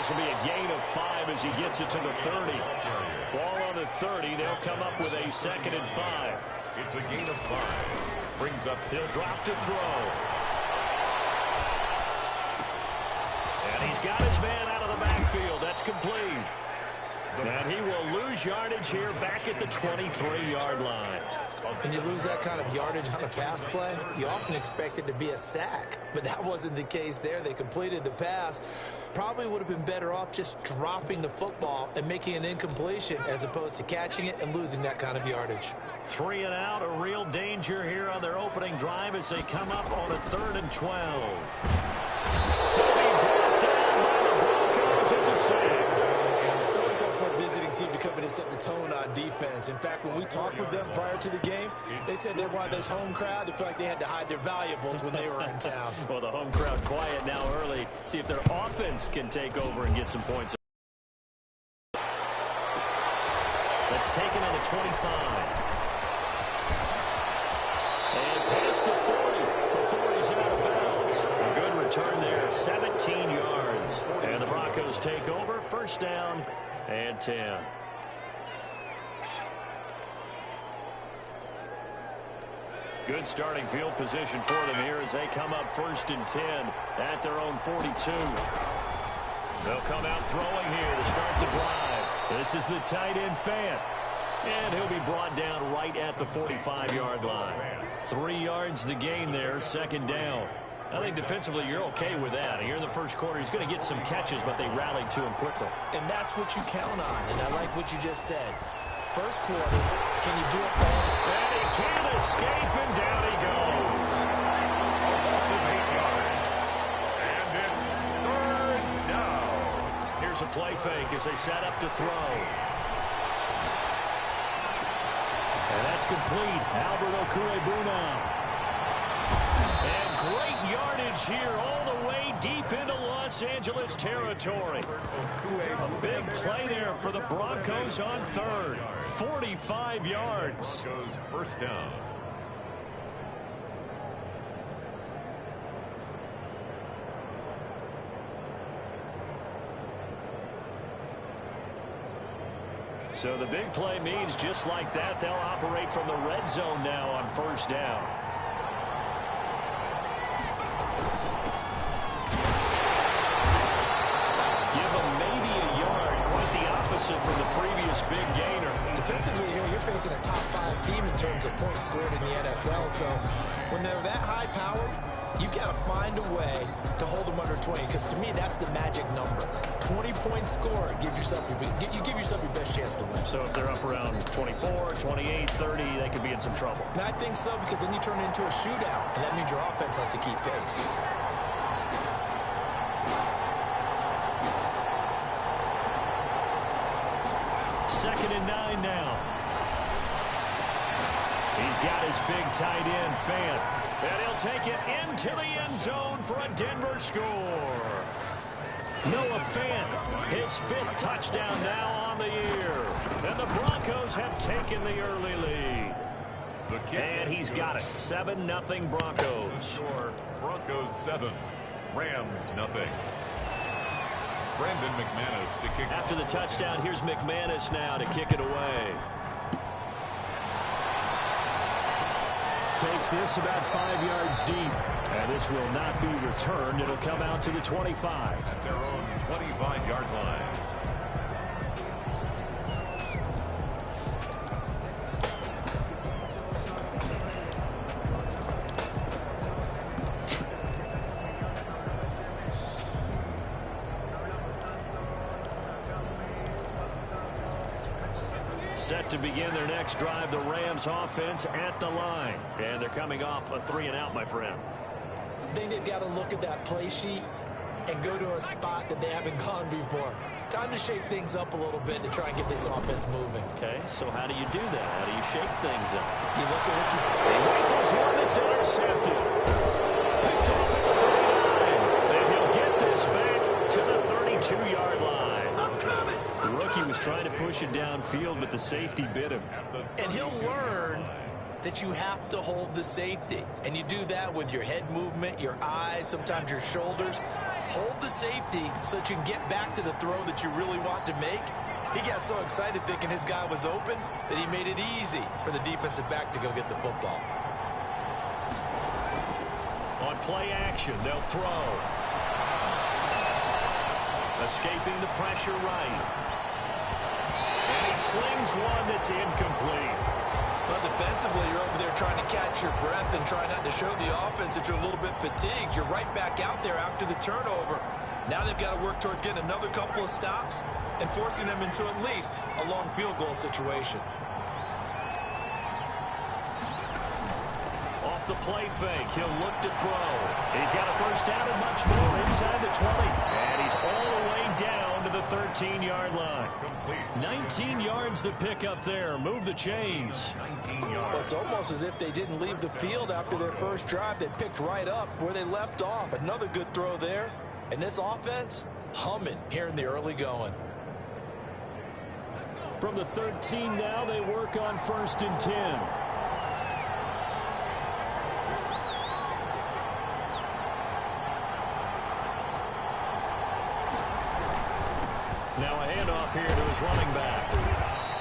This will be a gain of 5 as he gets it to the 30. Ball on the 30. They'll come up with a 2nd and 5. It's a gain of 5. Brings up. He'll drop to throw. And he's got his man out of the backfield. That's complete. And he will lose yardage here back at the 23-yard line. When you lose that kind of yardage on a pass play, you often expect it to be a sack. But that wasn't the case there. They completed the pass. Probably would have been better off just dropping the football and making an incompletion as opposed to catching it and losing that kind of yardage. 3 and out, a real danger here on their opening drive as they come up on a 3rd and 12. They'll be brought down by the Broncos. It's a sack. For a visiting team to come in and set the tone on defense. In fact, when we talked with them prior to the game, they said they wanted this home crowd to feel like they had to hide their valuables when they were in town. Well, the home crowd quiet now early. See if their offense can take over and get some points. That's taken on the 25. And past the 40 before he's out of bounds. A good return there, 17 yards. And the Broncos take over, 1st down and 10. Good starting field position for them here as they come up 1st and 10 at their own 42. They'll come out throwing here to start the drive. This is the tight end Fant. And he'll be brought down right at the 45-yard line. 3 yards the gain there, 2nd down. I think defensively you're okay with that. Here in the 1st quarter, he's going to get some catches, but they rallied to him quickly. And that's what you count on, and I like what you just said. 1st quarter, can you do it all? And he can't escape, and down he goes. And it's 3rd down. Here's a play fake as they set up to throw. And that's complete. Albert Okwuegbunam. And great yardage here all the way deep into Los Angeles territory. A big play there for the Broncos on 3rd. 45 yards. Broncos 1st down. So the big play means just like that, they'll operate from the red zone now on 1st down. Give them maybe a yard, quite the opposite from the previous big gainer. Defensively here, you're facing a top 5 team in terms of points scored in the NFL. So when they're that high powered, you've got to find a way to hold them under 20, because to me, that's the magic number. 20 points scored gives yourself you give yourself your best chance to win. So if they're up around 24, 28, 30, they could be in some trouble. And I think so, because then you turn it into a shootout, and that means your offense has to keep pace. Second and 9 now. He's got his big tight end, Fant. And he'll take it into the end zone for a Denver score. Noah Fant, his 5th touchdown now on the year. And the Broncos have taken the early lead. And he's got it. 7-0 Broncos. Broncos 7, Rams nothing. Brandon McManus to kick. After the touchdown, here's McManus now to kick it away. Takes this about 5 yards deep. And this will not be returned. It'll come out to the 25. At their own 25-yard line. Set to begin their next drive, the Rams offense at the line. And they're coming off a 3 and out, my friend. I think they've got to look at that play sheet and go to a spot that they haven't gone before. Time to shake things up a little bit to try and get this offense moving. Okay, so how do you do that? How do you shake things up? You look at what you do. He rifles one that's intercepted. Picked off at the 39. And he'll get this back to the 32-yard line. I'm coming. The rookie was trying to push it downfield, but the safety bit him. And he'll learn that you have to hold the safety. And you do that with your head movement, your eyes, sometimes your shoulders. Hold the safety so that you can get back to the throw that you really want to make. He got so excited thinking his guy was open that he made it easy for the defensive back to go get the football. On play action, they'll throw. Escaping the pressure right. And he slings one that's incomplete. Well, defensively, you're over there trying to catch your breath and try not to show the offense that you're a little bit fatigued. You're right back out there after the turnover. Now they've got to work towards getting another couple of stops and forcing them into at least a long field goal situation. Off the play fake, he'll look to throw. He's got a first down and much more inside the 20. And he's all the way down to the 13-yard line. Complete. 19 yards to pick up there. Move the chains. 19 yards. Well, it's almost as if they didn't leave the field after their first drive. They picked right up where they left off. Another good throw there. And this offense, humming here in the early going. From the 13 now, they work on 1st and 10. Now a handoff here to his running back.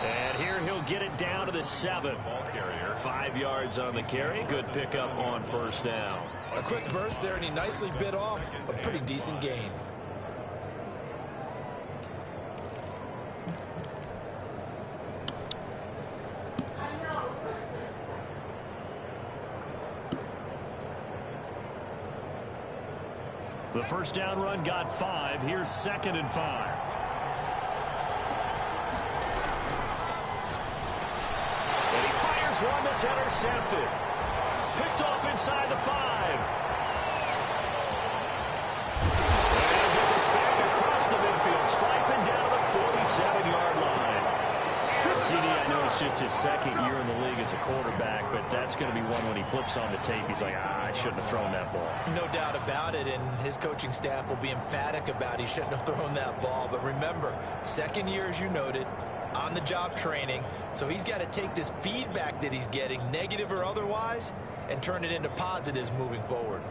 And here he'll get it down to the 7. Ball carrier. 5 yards on the carry. Good pickup on 1st down. A quick burst there, and he nicely bit off a pretty decent gain. The first down run got 5. Here's 2nd and 5. And he fires one that's intercepted. Picked off inside the 5. And he'll get this back across the midfield, striping down the 47-yard line. CD, I know it's just his 2nd year in the league as a quarterback, but that's going to be one when he flips on the tape. He's like, I shouldn't have thrown that ball. No doubt about it, and his coaching staff will be emphatic about he shouldn't have thrown that ball. But remember, 2nd year, as you noted, on-the-job training, so he's got to take this feedback that he's getting, negative or otherwise, and turn it into positives moving forward.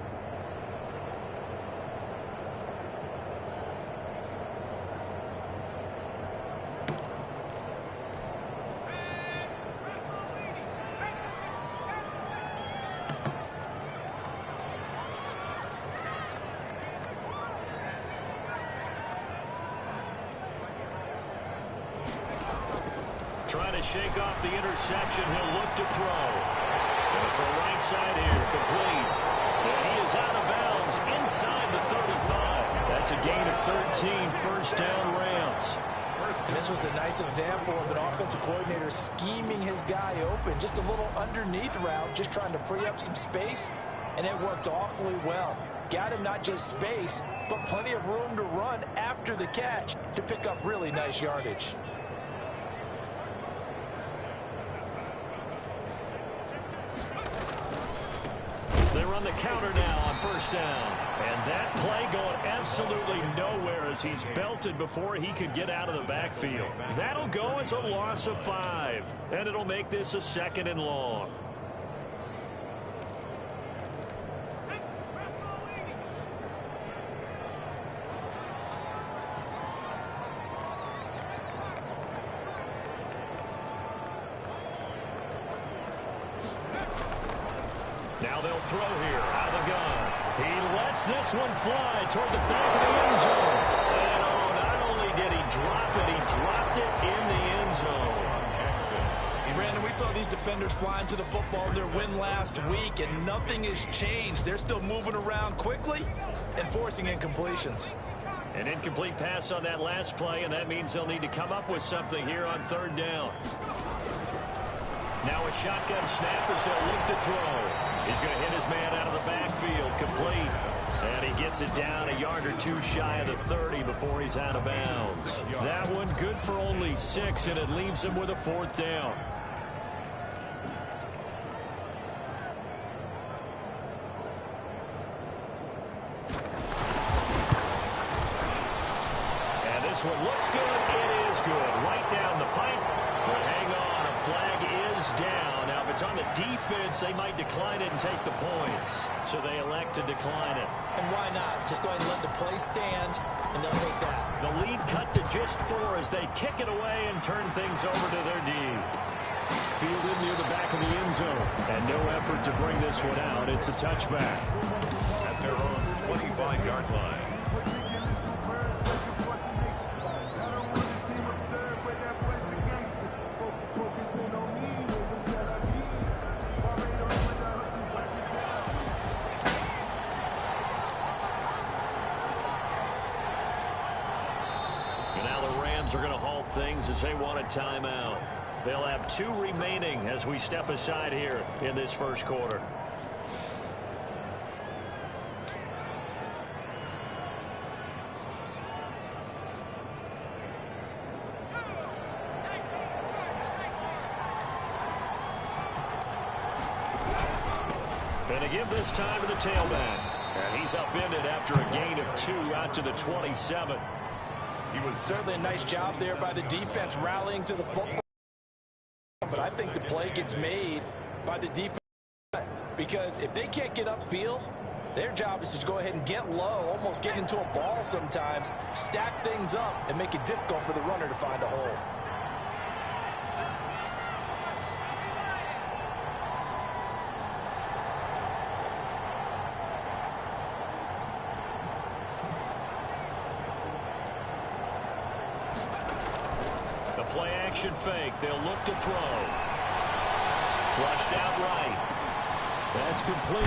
Trying to shake off the interception. He'll look to throw. And for right side here, complete. And he is out of bounds inside the 35. That's a gain of 13, first down Rams. And this was a nice example of an offensive coordinator scheming his guy open. Just a little underneath route, just trying to free up some space, and it worked awfully well. Got him not just space, but plenty of room to run after the catch to pick up really nice yardage. They run the counter now on first down. And that play going absolutely nowhere as he's belted before he could get out of the backfield. That'll go as a loss of 5. And it'll make this a 2nd and long. Now they'll throw here out of the gun. He lets this one fly toward the back of the end zone. And oh, not only did he drop it, he dropped it in the end zone. Brandon, we saw these defenders flying to the football in their win last week, and nothing has changed. They're still moving around quickly and forcing incompletions. An incomplete pass on that last play, and that means they'll need to come up with something here on 3rd down. Now a shotgun snap as they'll look to throw. He's going to hit his man out of the backfield, complete. And he gets it down a yard or 2 shy of the 30 before he's out of bounds. That one good for only 6, and it leaves him with a 4th down. This one looks good. It is good. Right down the pipe. But hang on. A flag is is down. Now, if it's on the defense, they might decline it and take the points. So they elect to decline it. And why not? Just go ahead and let the play stand, and they'll take that. The lead cut to just 4 as they kick it away and turn things over to their D. Fielded near the back of the end zone. And no effort to bring this one out. It's a touchback. At their own 25-yard line. And now the Rams are going to halt things as they want a timeout. They'll have 2 remaining as we step aside here in this first quarter. Going to give this time to the tailback. And he's upended after a gain of 2 out to the 27. He was certainly a nice job there by the defense rallying to the football. But I think the play gets made by the defense because if they can't get upfield, their job is to go ahead and get low, almost get into a ball sometimes, stack things up, and make it difficult for the runner to find a hole. Play-action fake. They'll look to throw. Flushed out right. That's complete.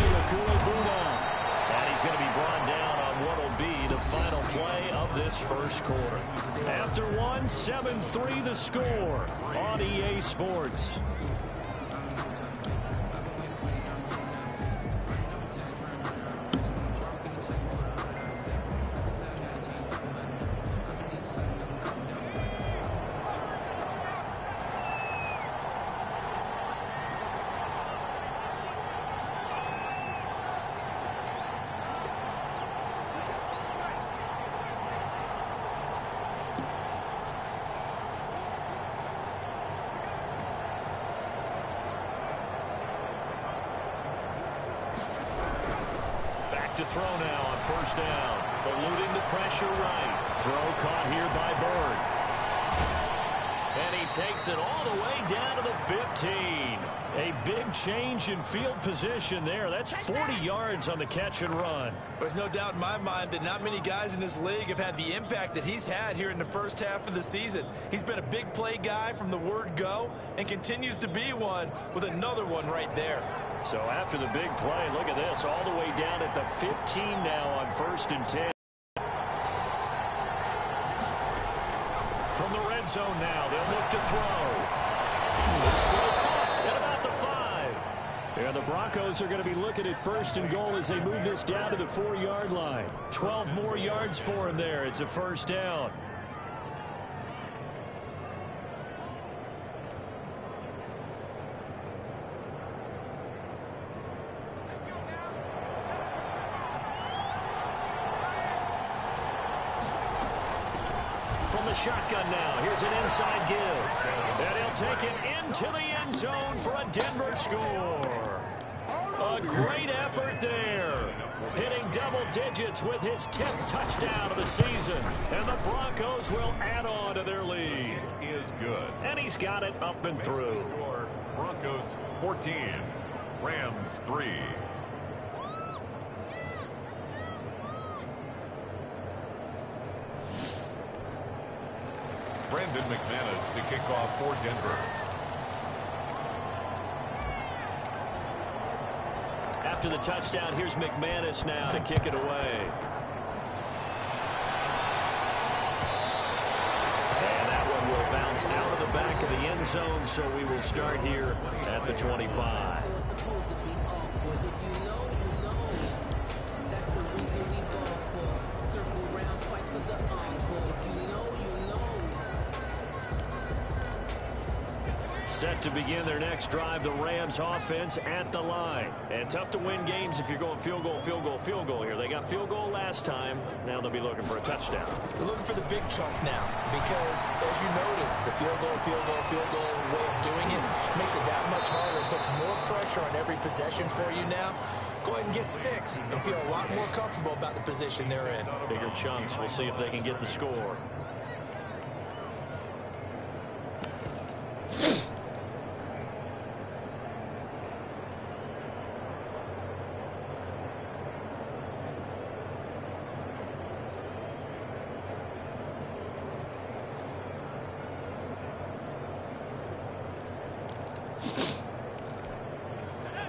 And he's going to be brought down on what will be the final play of this first quarter. After 1, 7-3 the score on EA Sports. To throw now on first down. Eluding the pressure right. Throw caught here by Bird. And he takes it all the way down to the 15. A big change in field position there. That's 40 yards on the catch and run. There's no doubt in my mind that not many guys in this league have had the impact that he's had here in the first half of the season. He's been a big play guy from the word go and continues to be one with another one right there. So after the big play, look at this, all the way down at the 15 now on 1st and 10. From the red zone now, they'll look to throw. This throw caught at about the 5. And the Broncos are going to be looking at 1st and goal as they move this down to the 4-yard line. 12 more yards for him there. It's a first down. Shotgun now. Here's an inside give. And he'll take it into the end zone for a Denver score. A great effort there. Hitting double digits with his 10th touchdown of the season. And the Broncos will add on to their lead. Is good. And he's got it up and through. Broncos 14. Rams 3. Brandon McManus to kick off for Denver. After the touchdown, here's McManus now to kick it away. And that one will bounce out of the back of the end zone, so we will start here at the 25. Set to begin their next drive, the Rams offense at the line. And tough to win games if you're going field goal, field goal, field goal here. They got field goal last time. Now they'll be looking for a touchdown. They're looking for the big chunk now because, as you noted, the field goal way of doing it makes it that much harder. It puts more pressure on every possession for you now. Go ahead and get 6 and feel a lot more comfortable about the position they're in. Bigger chunks. We'll see if they can get the score.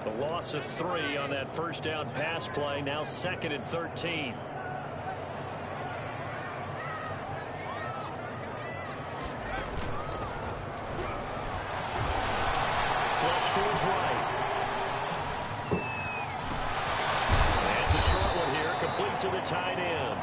The loss of 3 on that first down pass play. Now 2nd and 13. Flush to his right. That's a short one here, complete to the tight end.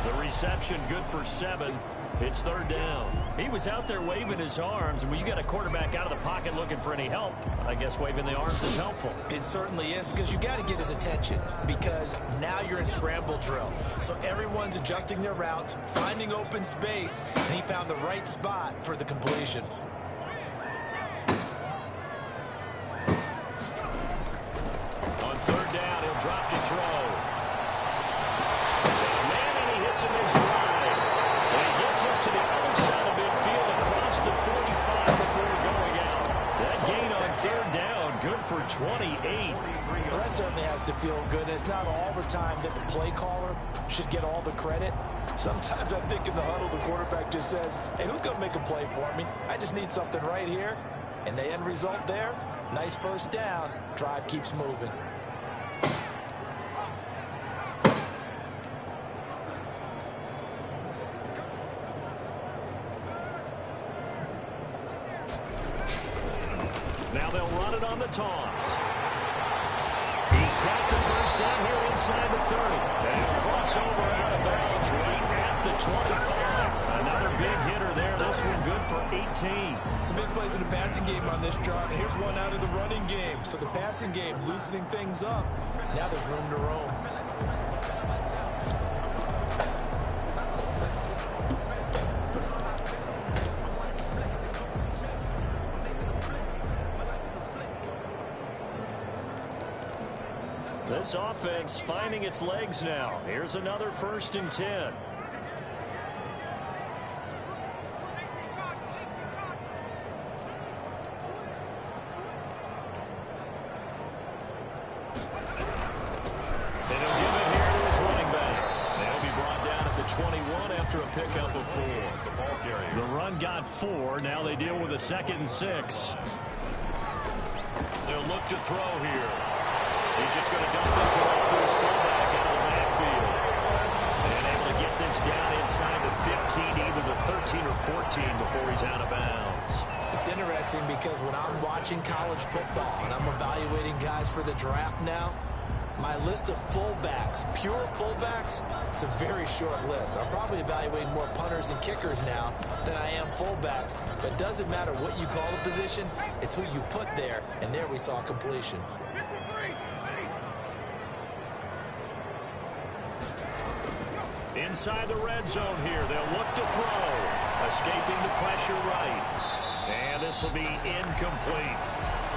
The reception good for 7. It's 3rd down. He was out there waving his arms, and when you got a quarterback out of the pocket looking for any help, I guess waving the arms is helpful. It certainly is, because you got to get his attention, because now you're in scramble drill. So everyone's adjusting their routes, finding open space, and he found the right spot for the completion. On 3rd down, he'll drop to throw. Man, and he hits him in stride. And he gets us to the other side of midfield across the 45 before going out. That gain on 3rd down, good for 28. Well, that certainly has to feel good. It's not all the time that the play caller should get all the credit. Sometimes I think in the huddle, the quarterback just says, hey, who's going to make a play for me? I just need something right here. And the end result there, nice first down. Drive keeps moving. Now they'll run it on the toss. He's got the first down here inside the 30. And he'll cross over out of bounds right at the 25. Another big hitter there. This one good for 18. Some big plays in the passing game on this drive. And here's one out of the running game. So the passing game loosening things up. Now there's room to roam. This offense finding its legs now. Here's another 1st and 10. And he'll give it here to his running back. They'll be brought down at the 21 after a pickup of 4. The run got 4. Now they deal with a 2nd and 6. They'll look to throw here. He's just going to dump this one off to his fullback out of the backfield. And able to get this down inside the 15, either the 13 or 14 before he's out of bounds. It's interesting because when I'm watching college football and I'm evaluating guys for the draft now, my list of fullbacks, pure fullbacks, it's a very short list. I'm probably evaluating more punters and kickers now than I am fullbacks. But it doesn't matter what you call the position, it's who you put there. And there we saw completion. Inside the red zone here, they'll look to throw. Escaping the pressure right. And this will be incomplete.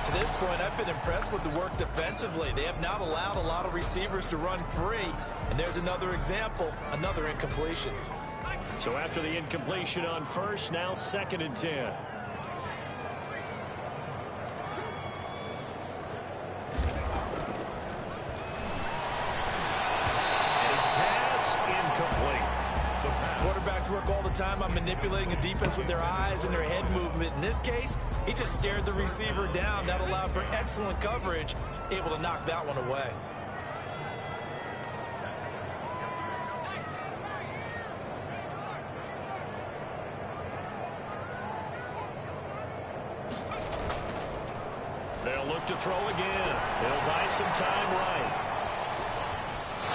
To this point, I've been impressed with the work defensively. They have not allowed a lot of receivers to run free. And there's another example, another incompletion. So after the incompletion on 1st, now 2nd and 10. Quarterbacks work all the time on manipulating a defense with their eyes and their head movement. In this case, he just stared the receiver down. That allowed for excellent coverage, able to knock that one away. They'll look to throw again. They'll buy some time right.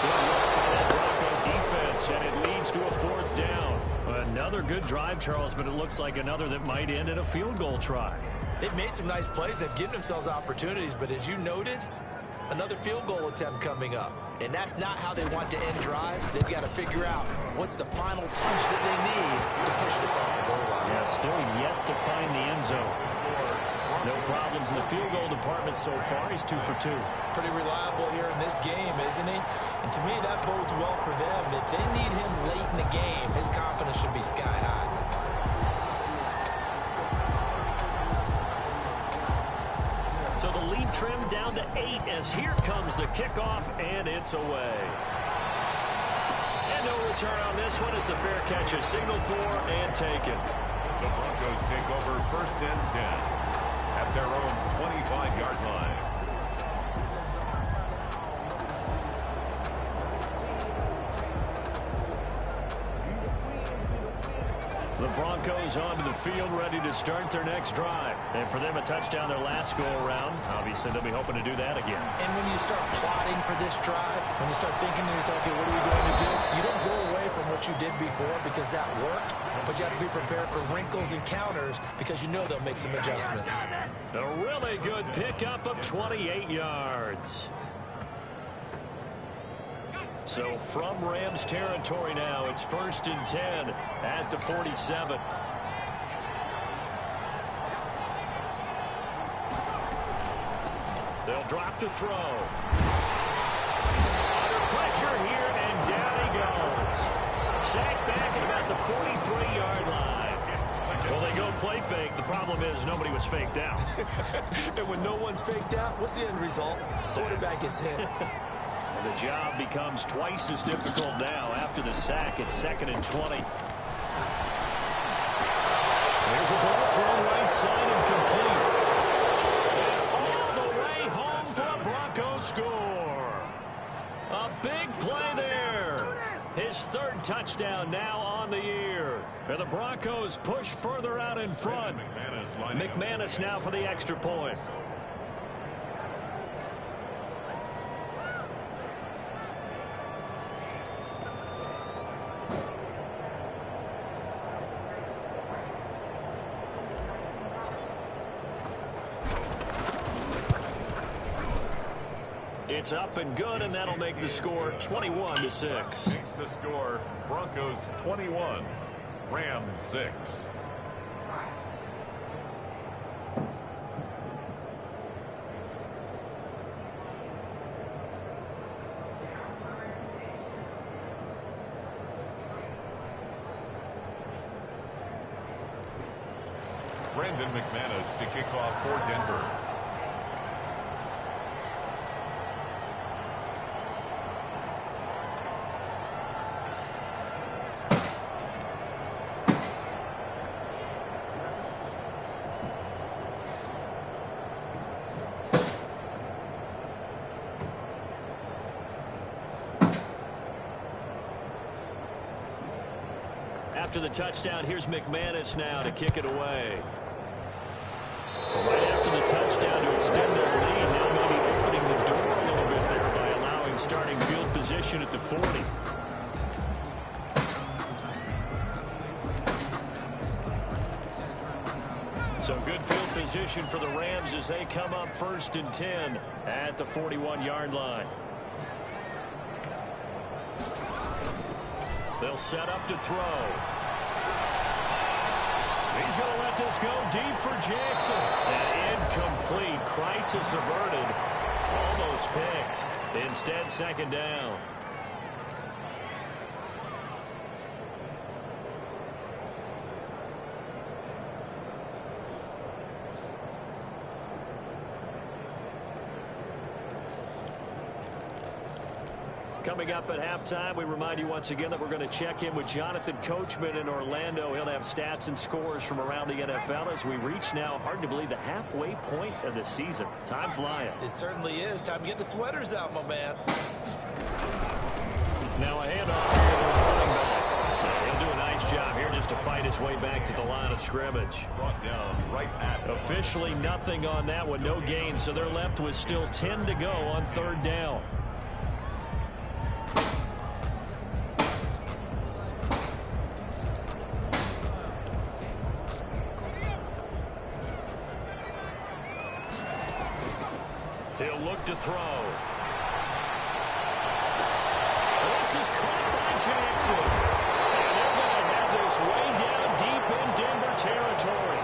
Good work by that Bronco defense, and it leads to a 4th down. Another good drive, Charles, but it looks like another that might end in a field goal try. They've made some nice plays. They've given themselves opportunities, but as you noted, another field goal attempt coming up. And that's not how they want to end drives. They've got to figure out what's the final touch that they need to push it across the goal line. Yeah, still yet to find the end zone. No problems in the field goal department so far. He's 2 for 2. Pretty reliable here in this game, isn't he? And to me, that bodes well for them. If they need him late in the game, his confidence should be sky high. So the lead trimmed down to 8 as here comes the kickoff, and it's away. And no return on this one as the fair catch is signaled for and taken. The Broncos take over 1st and 10 at their own 25-yard line. The Broncos onto the field, ready to start their next drive. And for them, a touchdown their last go-around. Obviously, they'll be hoping to do that again. And when you start plotting for this drive, when you start thinking to yourself, okay, what are we going to do? You don't go away from what you did before because that worked, but you have to be prepared for wrinkles and counters because you know they'll make some adjustments. A really good pickup of 28 yards. So from Rams territory now, it's 1st and 10 at the 47. They'll drop to throw. Under pressure here, and down he goes. Sacked back at about the 43-yard line. Well, they go play fake. The problem is nobody was faked out. And when no one's faked out, what's the end result? Quarterback gets hit. The job becomes twice as difficult now after the sack. It's 2nd and 20. There's a ball thrown right side and complete. And all the way home for a Broncos score. A big play there. His 3rd touchdown now on the year. And the Broncos push further out in front. McManus now for the extra point. It's up and good, and that'll make the score 21-6. Makes the score Broncos 21, Rams 6. Brandon McManus to kick off for Denver. After the touchdown, here's McManus now to kick it away. Right after the touchdown to extend their lead, now maybe opening the door a little bit there by allowing starting field position at the 40. So good field position for the Rams as they come up 1st and 10 at the 41-yard line. They'll set up to throw. He's going to let this go deep for Jackson. And incomplete. Crisis averted. Almost picked. Instead, 2nd down. Coming up at halftime, we remind you once again that we're going to check in with Jonathan Coachman in Orlando. He'll have stats and scores from around the NFL as we reach now, hard to believe, the halfway point of the season. Time flying. It certainly is. Time to get the sweaters out, my man. Now a handoff here to his running back. He'll do a nice job here just to fight his way back to the line of scrimmage. Brought down right at Officially nothing on that one, no gain, so they're left with still 10 to go on 3rd down. He'll look to throw. This is caught by Jackson. And they're going to have this way down deep in Denver territory.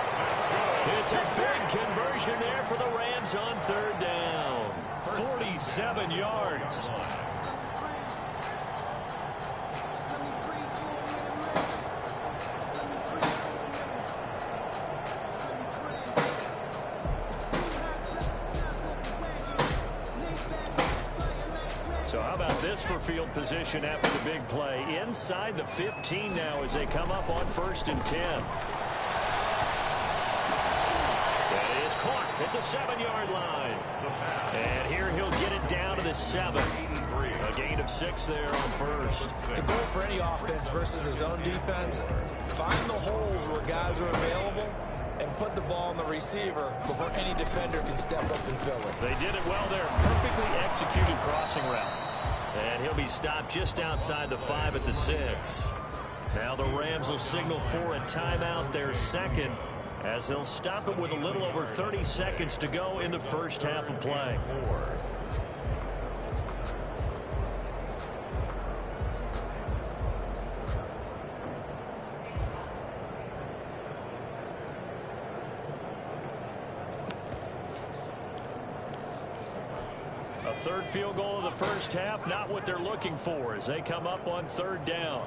It's a big conversion there for the Rams on third down. 47 yards. So how about this for field position after the big play? Inside the 15 now as they come up on 1st and 10. That is caught at the 7-yard line. And here he'll get it down to the 7. A gain of 6 there on 1st. The goal for any offense versus his own defense, find the holes where guys are available and put the ball on the receiver before any defender can step up and fill it. They did it well there. Perfectly executed crossing route. And he'll be stopped just outside the 5 at the 6. Now the Rams will signal for a timeout, their second, as they'll stop it with a little over 30 seconds to go in the first half of play. A third field goal of the first half, not what they're looking for as they come up on 3rd down.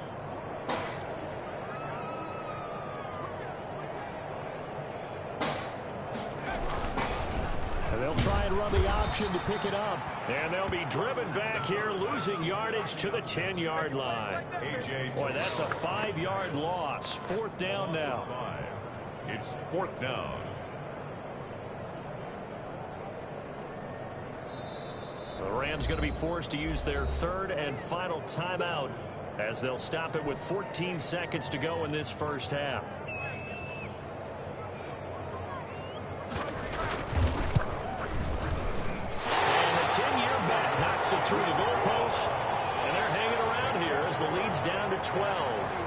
And they'll try and run the option to pick it up. And they'll be driven back here, losing yardage to the 10-yard line. Boy, that's a 5-yard loss. 4th down now. It's 4th down. The Rams going to be forced to use their 3rd and final timeout as they'll stop it with 14 seconds to go in this first half. And the 10-year bat knocks it through the goalpost, and they're hanging around here as the lead's down to 12.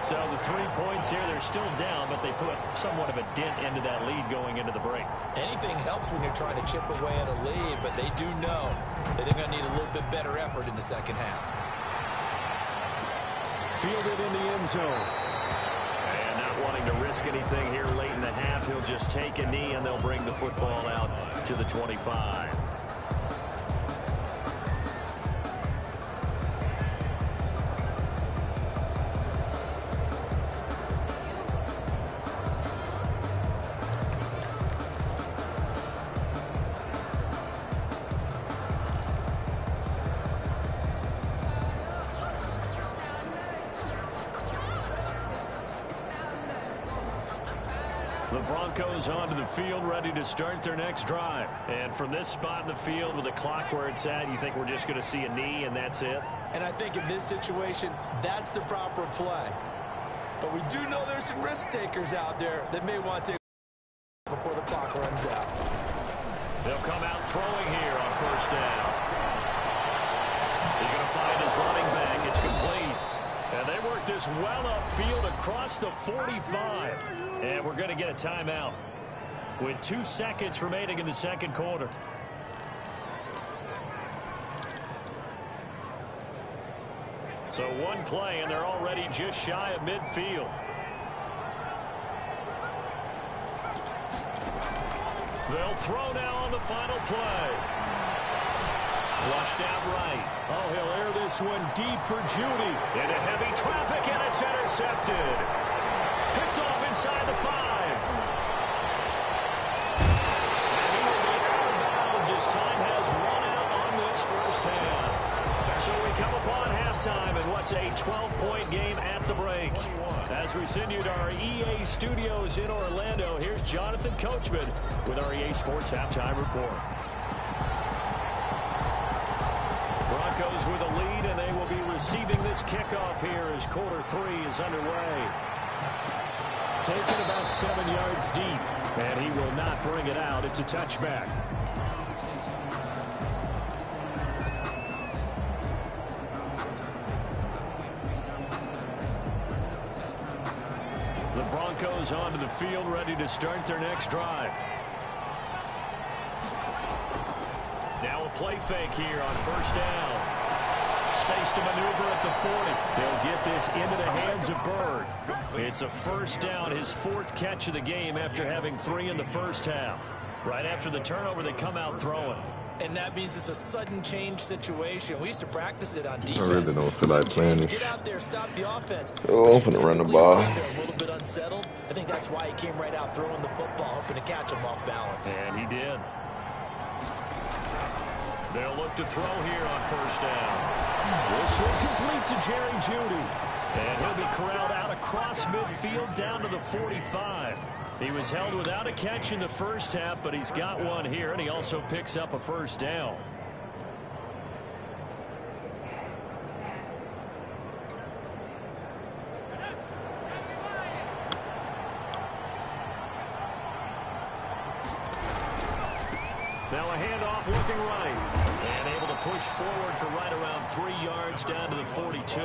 So the 3 points here, they're still down, but they put somewhat of a dent into that lead going into the break. Anything helps when you're trying to chip away at a lead, but they do know that they're going to need a little bit better effort in the second half. Fielded in the end zone. And not wanting to risk anything here late in the half, he'll just take a knee, and they'll bring the football out to the 25. The Broncos onto the field, ready to start their next drive. And from this spot in the field with the clock where it's at, you think we're just going to see a knee and that's it? And I think in this situation, that's the proper play. But we do know there's some risk takers out there that may want to before the clock runs out. They'll come out throwing here on 1st down. He's going to find his running back. It's complete. And they work this well upfield across the 45. And we're going to get a timeout with 2 seconds remaining in the second quarter. So one play, and they're already just shy of midfield. They'll throw now on the final play. Flushed out right. Oh, he'll air this one deep for Judy. Into heavy traffic, and it's intercepted. Picked off inside the 5. And he will be out of bounds as time has run out on this first half. So we come upon halftime in what's a 12-point game at the break. As we send you to our EA studios in Orlando, here's Jonathan Coachman with our EA Sports Halftime Report. Broncos with a lead, and they will be receiving this kickoff here as quarter 3 is underway. Taken about 7 yards deep, and he will not bring it out. It's a touchback. The Broncos onto the field, ready to start their next drive. Now a play fake here on first down. Space to maneuver at the 40. They'll get this into the hands of Bird. It's a first down, his 4th catch of the game after having 3 in the first half. Right after the turnover, they come out throwing. And that means it's a sudden change situation. We used to practice it on defense. I really don't feel like playing this. Get out there, stop the offense. Oh, I'm finna run the ball. A little bit unsettled. I think that's why he came right out throwing the football, hoping to catch him off balance. And he did. They'll look to throw here on first down. This will complete to Jerry Jeudy. And he'll be corralled out across midfield down to the 45. He was held without a catch in the first half, but he's got one here, and he also picks up a first down. Now a handoff looking right. And able to push forward for right around 3 yards down to the 42.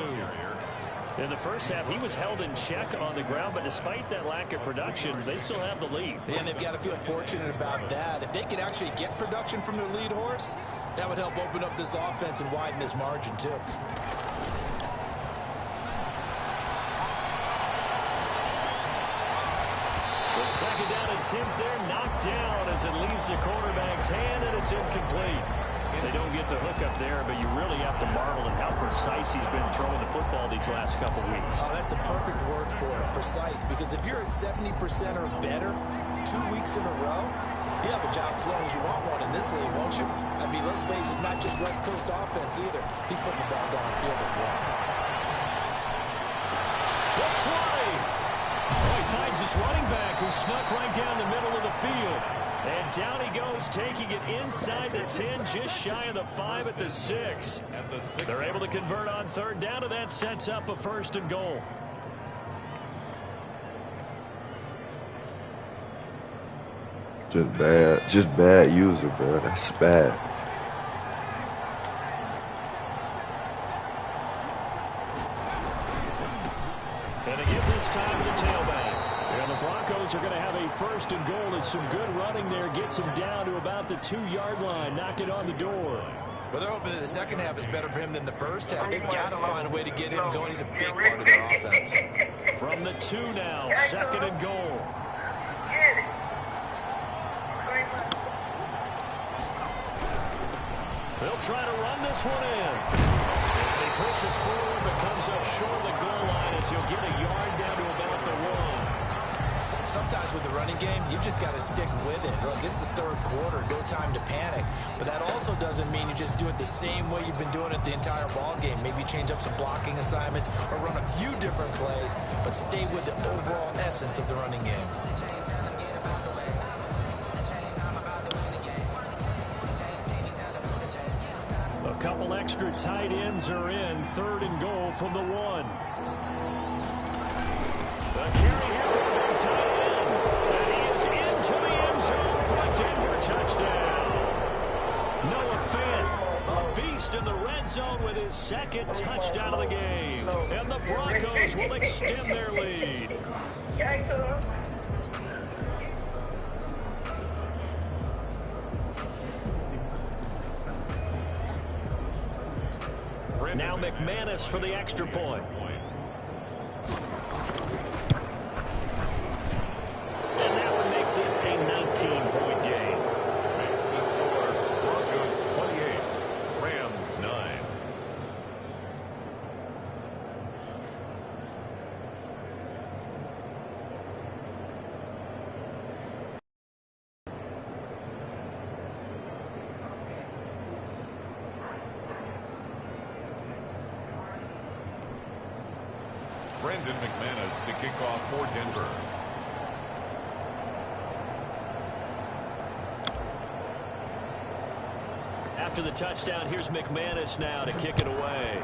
In the first half, he was held in check on the ground, but despite that lack of production, they still have the lead. And they've got to feel fortunate about that. If they could actually get production from their lead horse, that would help open up this offense and widen this margin, too. The second down attempt there knocked down as it leaves the quarterback's hand, and it's incomplete. They don't get the hook up there, but you really have to marvel at how precise he's been throwing the football these last couple weeks. Oh, that's the perfect word for it, precise, because if you're at 70% or better 2 weeks in a row, you have a job as long as you want one in this league, won't you? I mean, let's face it, it's not just West Coast offense either. He's putting the ball downfield as well. Looks right. Oh, he finds his running back who snuck right down the middle of the field. And down he goes, taking it inside the 10, just shy of the 5 at the 6. They're able to convert on third down, and that sets up a 1st and goal. Just bad user, bro. That's bad. And they give this time to the tailback. And the Broncos are going to have a 1st and goal as some good running there gets him down to about the 2-yard line, knock it on the door. Well, they're hoping that the second half is better for him than the first half. They've got to find a way to get him going. He's a big part of their offense. From the 2 now, 2nd and goal. They'll try to run this one in. And he pushes forward but comes up short of the goal line as he'll get a yard down to about the 1. Sometimes with the running game, you've just got to stick with it. Look, it's the 3rd quarter, no time to panic. But that also doesn't mean you just do it the same way you've been doing it the entire ball game. Maybe change up some blocking assignments or run a few different plays, but stay with the overall essence of the running game. A couple extra tight ends are in. 3rd and goal from the 1. A carry here for the big tight end. And he is into the end zone for a Denver touchdown. Noah Fant, a beast in the red zone with his 2nd touchdown of the game. And the Broncos will extend their lead. Now McManus for the extra point. And that one makes this a 19-point game. Makes the score Broncos 28, Rams 9. Brandon McManus to kick off for Denver. After the touchdown, here's McManus now to kick it away.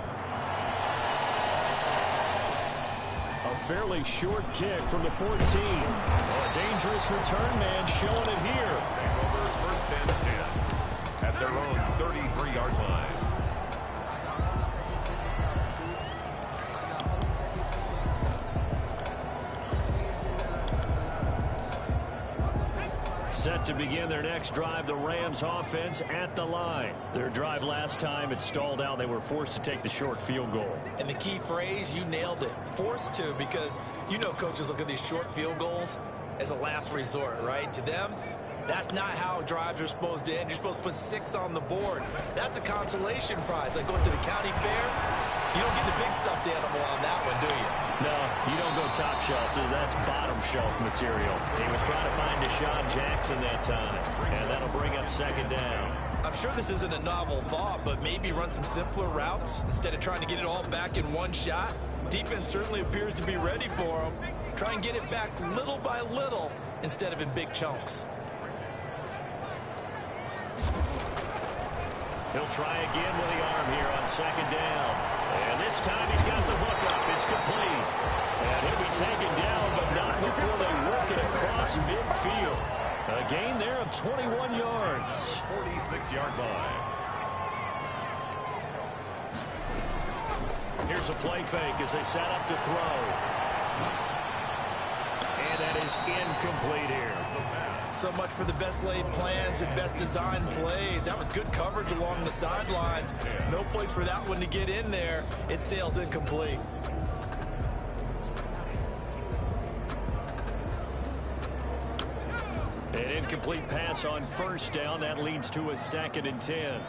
A fairly short kick from the 14. Oh, a dangerous return man showing it here. Take over 1st and 10 at their own 33-yard line. Set Set to begin their next drive, the Rams offense at the line. Their drive last time, it stalled out. They were forced to take the short field goal. And the key phrase, you nailed it. Forced to, because you know coaches look at these short field goals as a last resort, right? To them, that's not how drives are supposed to end. You're supposed to put 6 on the board. That's a consolation prize. Like going to the county fair, you don't get the big stuffed animal on that one, do you? No, you don't go top shelf. That's bottom shelf material. He was trying to find Deshaun Jackson that time, and that'll bring up second down. I'm sure this isn't a novel thought, but maybe run some simpler routes instead of trying to get it all back in one shot. Defense certainly appears to be ready for him. Try and get it back little by little instead of in big chunks. He'll try again with the arm here on second down. And this time he's got the hook up. It's complete. And he'll be taken down, but not before they work it across midfield. A gain there of 21 yards. 46-yard line. Here's a play fake as they set up to throw. And that is incomplete here. So much for the best laid plans and best designed plays. That was good coverage along the sidelines. No place for that one to get in there. It sails incomplete. An incomplete pass on first down. That leads to a 2nd and 10.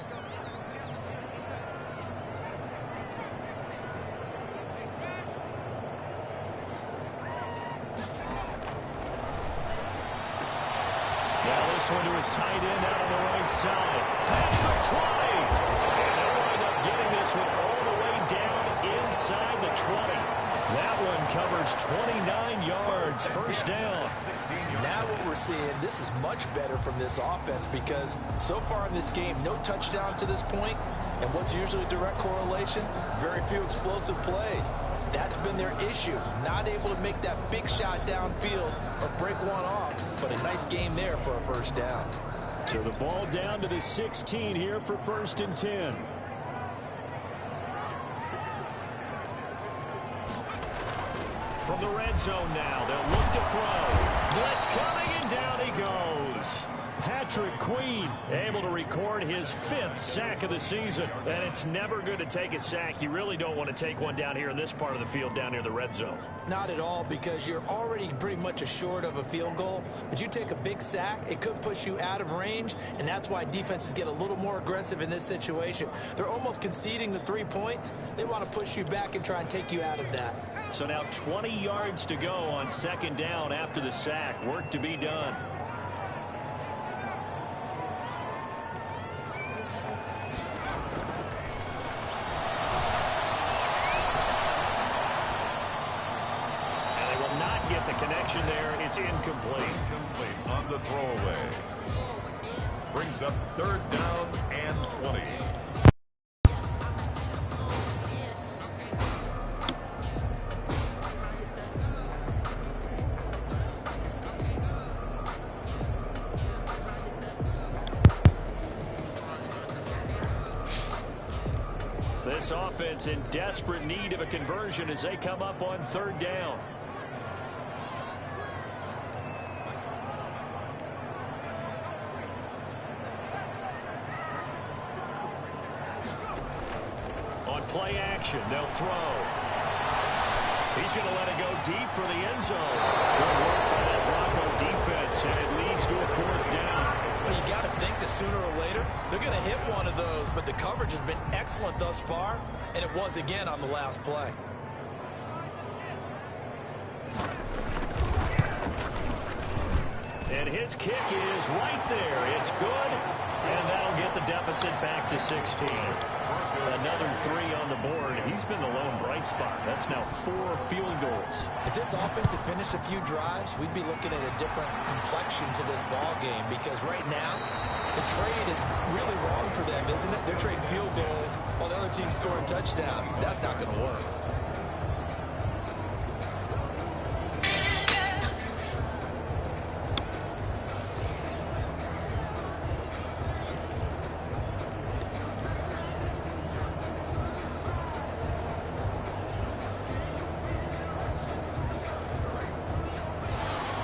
This one to his tight end out on the right side. Pass for 20. And they'll wind up getting this one all the way down inside the 20. That one covers 29 yards. First down. Now what we're seeing, this is much better from this offense because so far in this game, no touchdown to this point. And what's usually a direct correlation? Very few explosive plays. That's been their issue. Not able to make that big shot downfield or break one off. But a nice game there for a first down. So the ball down to the 16 here for 1st and 10. From the red zone now, they'll look to throw. Blitz coming, and down he goes. Patrick Queen able to record his 5th sack of the season. And it's never good to take a sack. You really don't want to take one down here in this part of the field down near the red zone. Not at all, because you're already pretty much assured of a field goal. But you take a big sack, it could push you out of range, and that's why defenses get a little more aggressive in this situation. They're almost conceding the 3 points. They want to push you back and try and take you out of that. So now 20 yards to go on second down after the sack. Work to be done. Get the connection there. It's incomplete. Incomplete on the throwaway. Brings up 3rd down and 20. This offense in desperate need of a conversion as they come up on 3rd down. Play action. They'll throw. He's going to let it go deep for the end zone. Good work by that Bronco defense, and it leads to a 4th down. Well, you got to think that sooner or later they're going to hit one of those, but the coverage has been excellent thus far, and it was again on the last play. And his kick is right there. It's good, and that'll get the deficit back to 16. Another 3 on the board. He's been the lone bright spot. That's now 4 field goals. If this offense had finished a few drives, we'd be looking at a different complexion to this ball game, because right now the trade is really wrong for them, isn't it? They're trading field goals while the other team's scoring touchdowns. That's not going to work.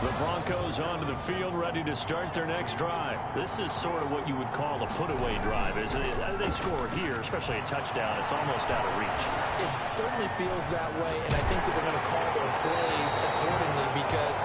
The Broncos onto the field, ready to start their next drive. This is sort of what you would call a put-away drive, isn't it? They score here, especially a touchdown. It's almost out of reach. It certainly feels that way, and I think that they're going to call their plays accordingly because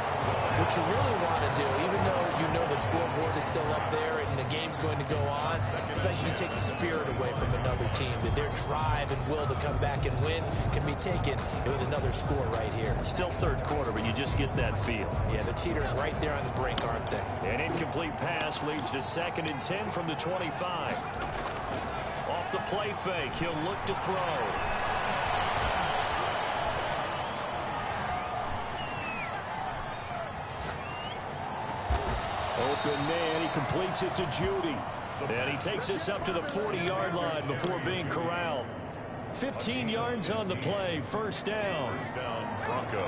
what you really want to do, even though you know the scoreboard is still up there and the game's going to go on, I think you take the spirit away from another team, that their drive and will to come back and win can be taken with another score right here. Still third quarter, but you just get that feel. Yeah, they're teetering right there on the brink, aren't they? An incomplete pass leads to 2nd and 10 from the 25. Off the play fake, he'll look to throw. Open man, he completes it to Judy. And he takes this up to the 40-yard line before being corralled. 15 yards on the play, first down. First down, Broncos.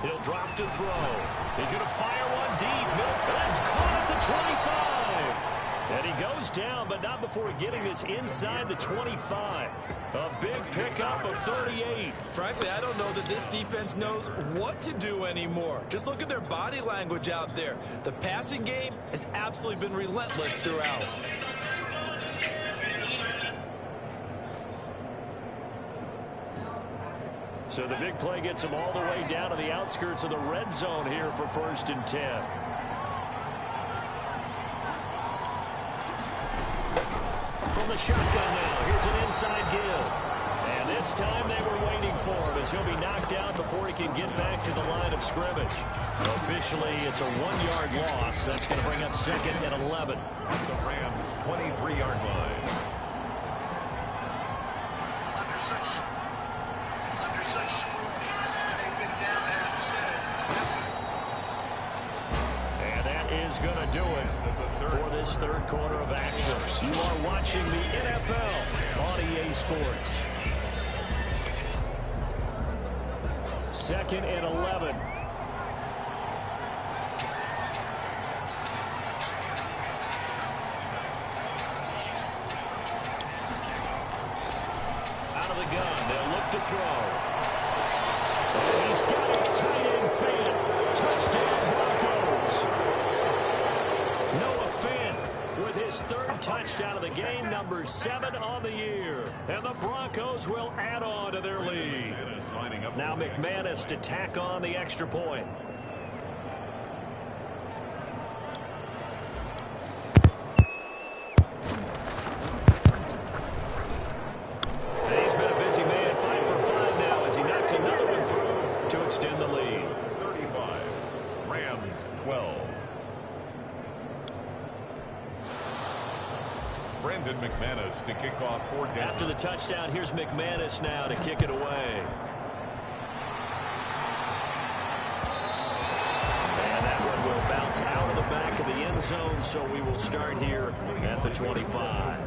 He'll drop to throw. He's going to fire one deep. That's caught at the 25. And he goes down, but not before getting this inside the 25. A big pickup of 38. Frankly, I don't know that this defense knows what to do anymore. Just look at their body language out there. The passing game has absolutely been relentless throughout. So the big play gets him all the way down to the outskirts of the red zone here for 1st and 10. From the shotgun now, here's an inside give. And this time they were waiting for him as he'll be knocked out before he can get back to the line of scrimmage. Officially, it's a 1-yard loss. That's going to bring up 2nd and 11. The Rams' 23-yard line. And that is going to do it for this third quarter of action. You are watching the NFL on EA Sports. 2nd and 11. Out of the gun, they'll look to throw. And he's got his tight end fan. Touchdown Broncos. Noah Fant with his 3rd touchdown of the game, number 7 on the year. And the Broncos will add on to their lead. Now McManus to tack on the extra point. And he's been a busy man, 5 for 5 now as he knocks another one through to extend the lead. 35, Rams 12. Brandon McManus to kick off for Denver. After the touchdown, here's McManus now to kick it away. And that one will bounce out of the back of the end zone, so we will start here at the 25.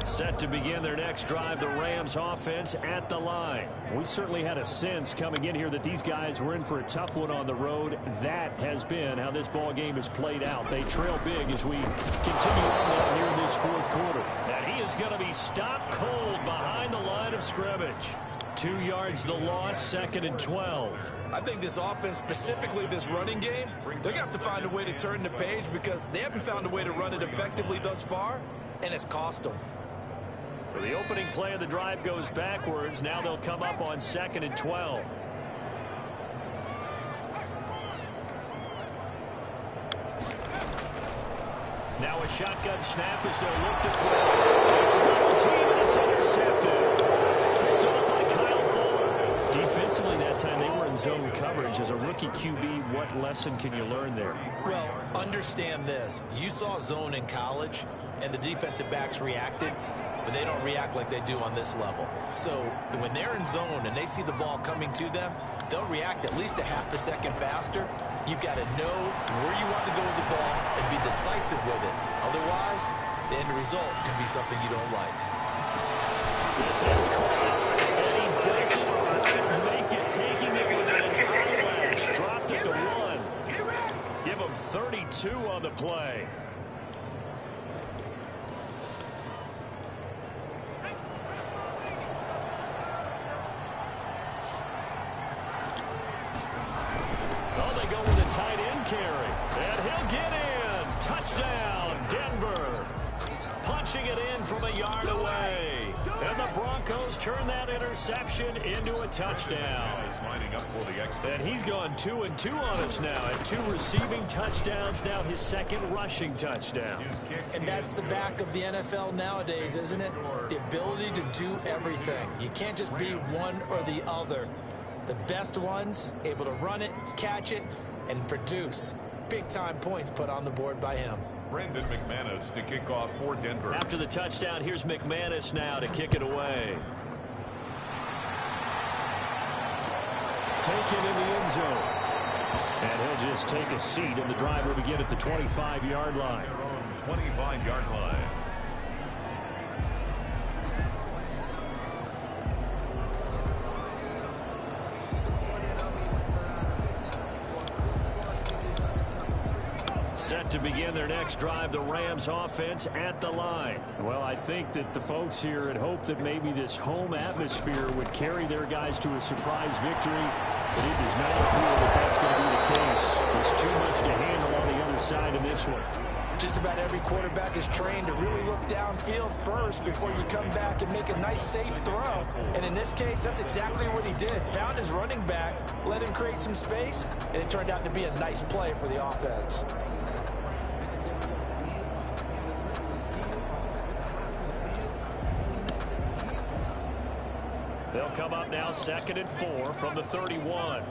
Set to begin their next drive, the Rams offense at the line. We certainly had a sense coming in here that these guys were in for a tough one on the road. That has been how this ball game has played out. They trail big as we continue on here in this 4th quarter. And he is going to be stopped cold behind the line of scrimmage. 2 yards the loss, 2nd and 12. I think this offense, specifically this running game, they're going to have to find a way to turn the page because they haven't found a way to run it effectively thus far, and it's cost them. So the opening play of the drive goes backwards. Now they'll come up on 2nd and 12. Now a shotgun snap as they'll look to throw. Double team, and it's intercepted. Picked off by Kyle Fuller. Defensively that time they were in zone coverage. As a rookie QB, what lesson can you learn there? Well, understand this. You saw zone in college, and the defensive backs reacted. But they don't react like they do on this level. So when they're in zone and they see the ball coming to them, they'll react at least a half a second faster. You've got to know where you want to go with the ball and be decisive with it. Otherwise, the end result can be something you don't like. This is caught, and he doesn't quite make it, taking it with an eyelash. Dropped it to 1. Give him 32 play. Oh, they go with a tight end carry. And he'll get in. Touchdown, Denver. Punching it in from a yard away. And the Broncos turn that interception into a touchdown. And he's gone 2-2 on us now at 2 receiving touchdowns, now his 2nd rushing touchdown. And that's the back of the NFL nowadays, isn't it? The ability to do everything. You can't just be one or the other. The best ones able to run it, catch it, and produce big-time points put on the board by him. Brendan McManus to kick off for Denver. After the touchdown, here's McManus now to kick it away. Taken in the end zone. And he'll just take a seat, and the drive will begin at the 25-yard line. 25-yard line. Set to begin their next drive, the Rams offense at the line. Well, I think that the folks here had hoped that maybe this home atmosphere would carry their guys to a surprise victory, but it does not appear that that's going to be the case. There's too much to handle on the other side in this one. Just about every quarterback is trained to really look downfield first before you come back and make a nice, safe throw. And in this case, that's exactly what he did. Found his running back, let him create some space, and it turned out to be a nice play for the offense. They'll come up now 2nd and 4 from the 31.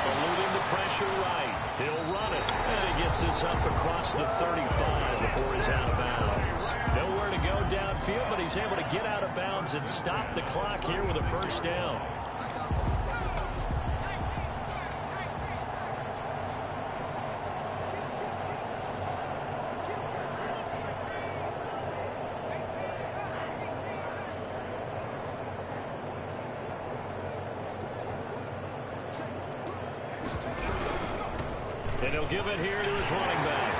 Eluding the pressure right. He'll run it. And he gets this up across the 35 before he's out of bounds. Nowhere to go downfield, but he's able to get out of bounds and stop the clock here with a first down. And he'll give it here to his running back.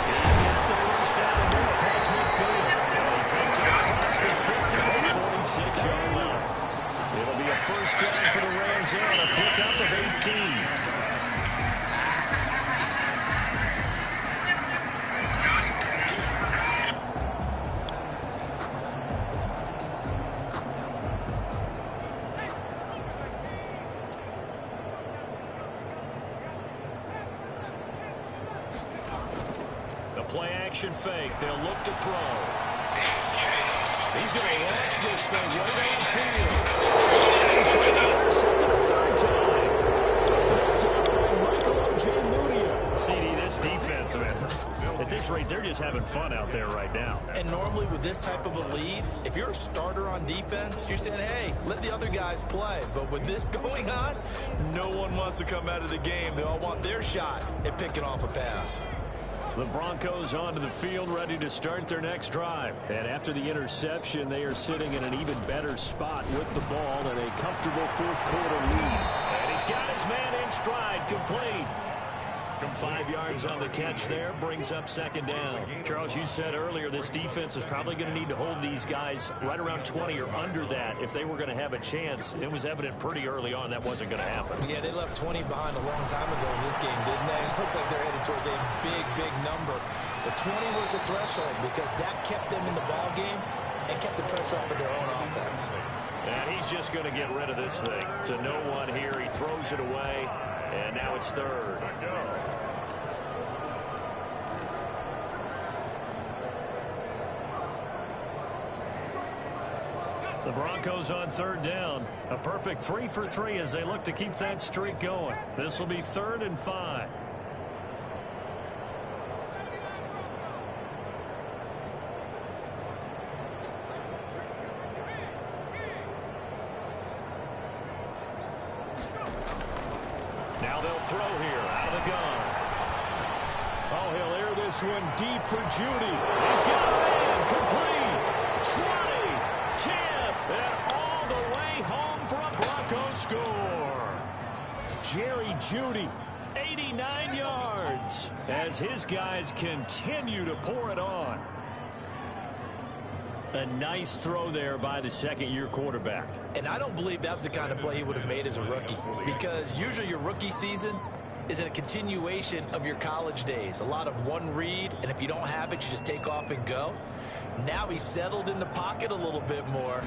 He's got the first down and more past midfield. And he takes it across the 50 with 46-yard line. It'll be a first down for the Rams there on a pickup of 18. Play-action fake. They'll look to throw. He's going to launch this thing right downfield. He's going to intercept it a third time. Michael J. CD, this defense, man, at this rate, they're just having fun out there right now. And normally with this type of a lead, if you're a starter on defense, you're saying, hey, let the other guys play. But with this going on, no one wants to come out of the game. They all want their shot at picking off a pass. The Broncos onto the field, ready to start their next drive. And after the interception, they are sitting in an even better spot with the ball and a comfortable fourth-quarter lead. And he's got his man in stride, complete. From 5 yards on the catch there, brings up second down. Charles, you said earlier this defense is probably going to need to hold these guys right around 20 or under that if they were going to have a chance. It was evident pretty early on that wasn't going to happen. Yeah, they left 20 behind a long time ago in this game, didn't they? It looks like they're headed towards a big, big number. But 20 was the threshold because that kept them in the ball game and kept the pressure off of their own offense. And he's just going to get rid of this thing. To no one here, he throws it away, and now it's third. The Broncos on third down. A perfect 3 for 3 as they look to keep that streak going. This will be 3rd and 5. Now they'll throw here out of the gun. Oh, he'll air this one deep for Judy. He's got a man. Complete. 20, 10, and all the way home for a Broncos score. Jerry Judy, 89 yards, as his guys continue to pour it on. A nice throw there by the second-year quarterback. And I don't believe that was the kind of play he would have made as a rookie, because usually your rookie season is a continuation of your college days. A lot of one read, and if you don't have it, you just take off and go. Now he's settled in the pocket a little bit more,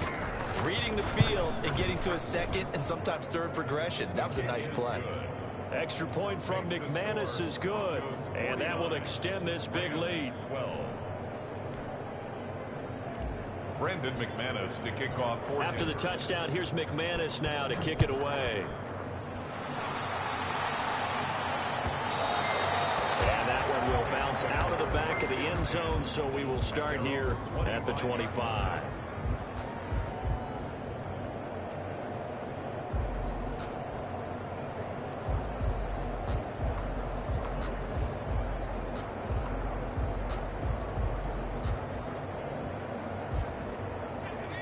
reading the field and getting to a second and sometimes third progression. That was a nice play. Extra point from McManus is good, and that will extend this big lead. Brendan McManus to kick off for After the touchdown, here's McManus now to kick it away. And that one will bounce out of the back of the end zone, so we will start here at the 25.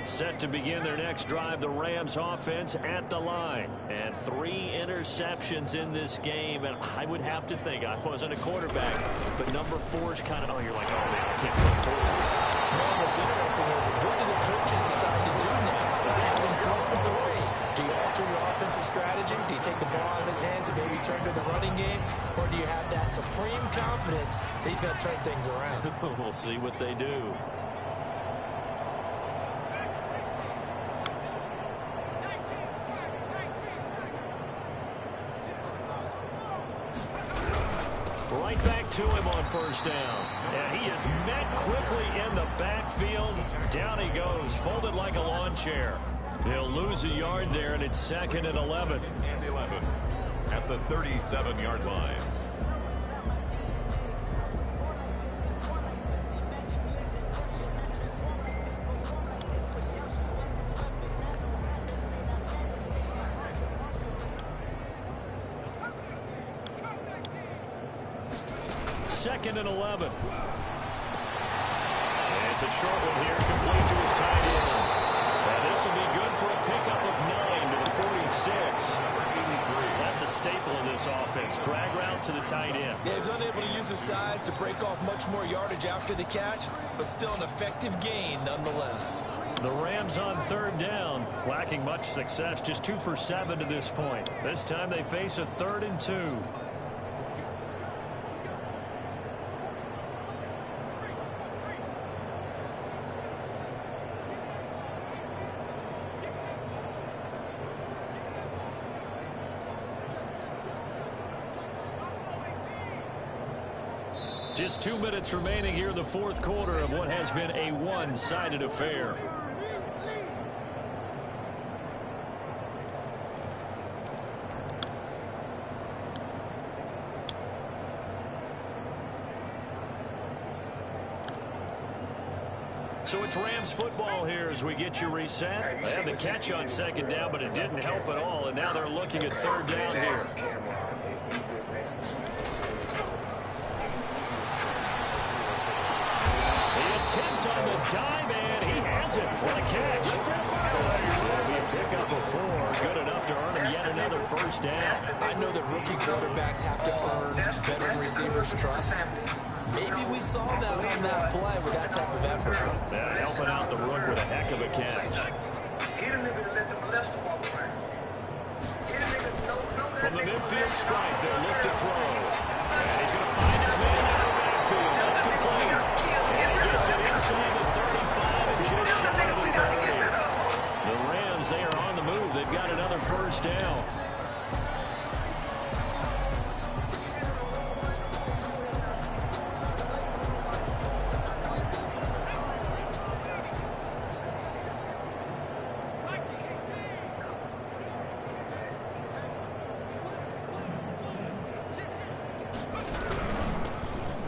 Set to begin their next drive, the Rams offense at the line. And 3 interceptions in this game. And I would have to think, I wasn't a quarterback, but number 4 is kind of, oh, you're like, oh, man, I can't throw forward. Well, what's interesting is, what do the coaches decide to do now? Having thrown 3, do you alter your offensive strategy? Do you take the ball out of his hands and maybe turn to the running game? Or do you have that supreme confidence that he's going to turn things around? We'll see what they do. Right back to him on first down. And he is met quickly in the backfield. Down he goes, folded like a lawn chair. He'll lose a yard there, and it's 2nd and 11. and 11 at the 37-yard line. Second and 11. And it's a short one here, complete to his tight end. And this will be good for a pickup of 9 to the 46. That's a staple in this offense. Drag route to the tight end. Yeah, he was unable to use his size to break off much more yardage after the catch, but still an effective gain nonetheless. The Rams on 3rd down, lacking much success, just 2 for 7 to this point. This time they face a 3rd and 2. Just 2 minutes remaining here in the 4th quarter of what has been a one-sided affair. So it's Rams football here as we get you reset. They had the catch on 2nd down, but it didn't help at all, and now they're looking at 3rd down here. Attempt on the dive, and he has it. What a catch. That'll be a pickup of 4. Good enough to earn him yet another 1st down. I know that rookie quarterbacks have to earn veteran receivers' trust. Maybe we saw that on that play with that type of effort. Yeah, helping out the rook with a heck of a catch. From the midfield stripe, they'll look to throw. And he's going to find his man out of the backfield. That's complete. And he gets it inside the 35 and just shy of the 30. The Rams, they are on the move. They've got another 1st down.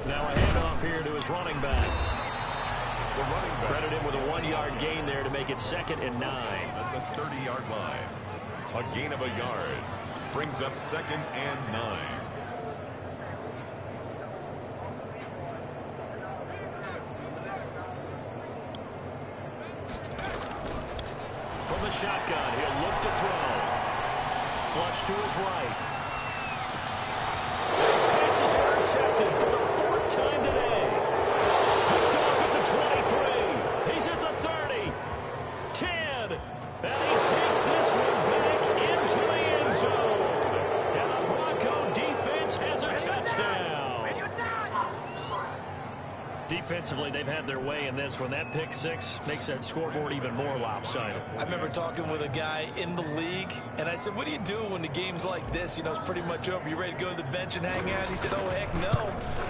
Now a handoff here to his running back. The running back Credit him with a 1-yard gain there to make it 2nd and 9. at the 30-yard line. A gain of a yard. brings up 2nd and 9. From the shotgun, he'll look to throw. Flush to his right. His pass is intercepted for the 4th time today. Picked off at the 23. He's at the 30. 10. And he takes this one back into the end zone. And the Bronco defense has a touchdown. Defensively, they've had their way in this one. That pick six makes that scoreboard even more lopsided. I remember talking with a guy in the league, and I said, what do you do when the game's like this? You know, it's pretty much over. You ready to go to the bench and hang out? He said, oh, heck no.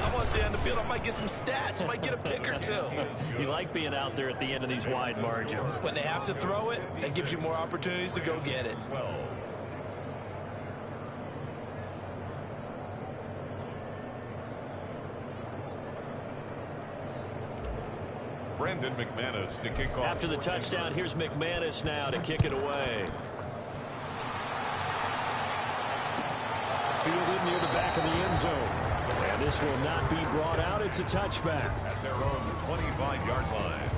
I want to stay on the field. I might get some stats. I might get a pick or two. You like being out there at the end of these wide margins. When they have to throw it, that gives you more opportunities to go get it. Brandon McManus to kick off. After the touchdown, here's McManus now to kick it away. Fielded near the back of the end zone. And this will not be brought out. It's a touchback. At their own 25-yard line.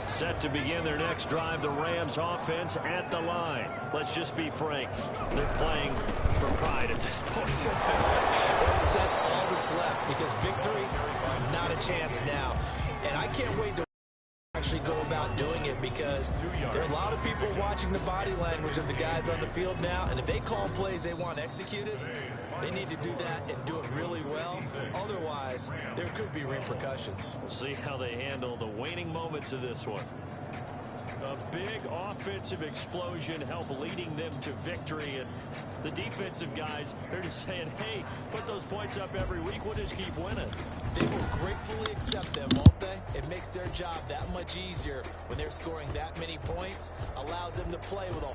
Set to begin their next drive, the Rams offense at the line. Let's just be frank. They're playing for pride at this point. That's all that's left, because victory, not a chance now. And I can't wait to actually go about doing it, because there are a lot of people watching the body language of the guys on the field now, and if they call plays they want executed, they need to do that and do it really well. Otherwise, there could be repercussions. We'll see how they handle the waning moments of this one. A big offensive explosion help leading them to victory, and the defensive guys, they're just saying, hey, put those points up every week, we'll just keep winning. They will gratefully accept them, won't they? It makes their job that much easier when they're scoring that many points, allows them to play with a